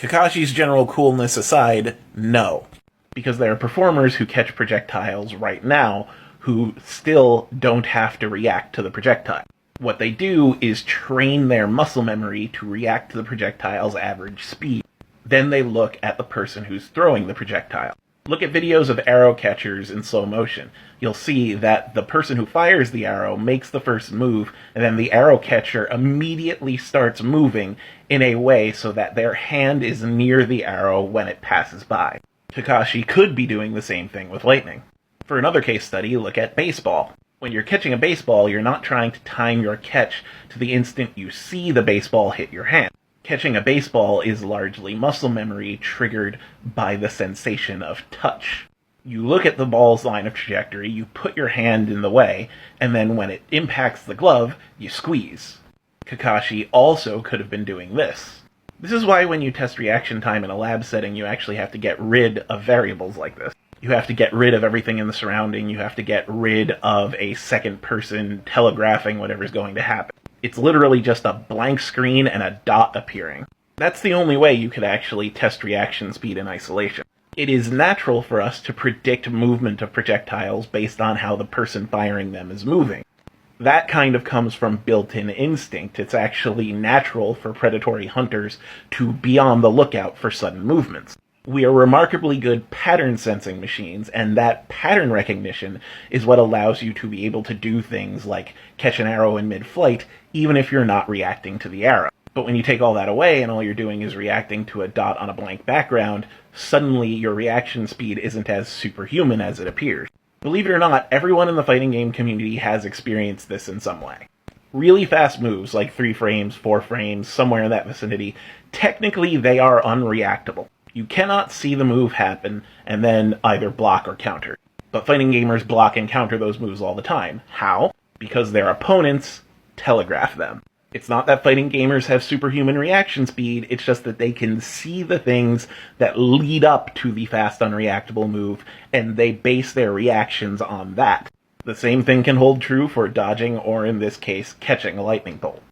Kakashi's general coolness aside, no. Because there are performers who catch projectiles right now who still don't have to react to the projectile. What they do is train their muscle memory to react to the projectile's average speed. Then they look at the person who's throwing the projectile. Look at videos of arrow catchers in slow motion. You'll see that the person who fires the arrow makes the first move, and then the arrow catcher immediately starts moving in a way so that their hand is near the arrow when it passes by. Kakashi could be doing the same thing with lightning. For another case study, look at baseball. When you're catching a baseball, you're not trying to time your catch to the instant you see the baseball hit your hand. Catching a baseball is largely muscle memory triggered by the sensation of touch. You look at the ball's line of trajectory, you put your hand in the way, and then when it impacts the glove, you squeeze. Kakashi also could have been doing this. This is why when you test reaction time in a lab setting, you actually have to get rid of variables like this. You have to get rid of everything in the surrounding, you have to get rid of a second person telegraphing whatever's going to happen. It's literally just a blank screen and a dot appearing. That's the only way you could actually test reaction speed in isolation. It is natural for us to predict movement of projectiles based on how the person firing them is moving. That kind of comes from built-in instinct. It's actually natural for predatory hunters to be on the lookout for sudden movements. We are remarkably good pattern-sensing machines, and that pattern recognition is what allows you to be able to do things like catch an arrow in mid-flight, even if you're not reacting to the arrow. But when you take all that away and all you're doing is reacting to a dot on a blank background, suddenly your reaction speed isn't as superhuman as it appears. Believe it or not, everyone in the fighting game community has experienced this in some way. Really fast moves, like 3 frames, 4 frames, somewhere in that vicinity, technically they are unreactable. You cannot see the move happen and then either block or counter. But fighting gamers block and counter those moves all the time. How? Because their opponents telegraph them. It's not that fighting gamers have superhuman reaction speed, it's just that they can see the things that lead up to the fast unreactable move, and they base their reactions on that. The same thing can hold true for dodging or, in this case, catching a lightning bolt.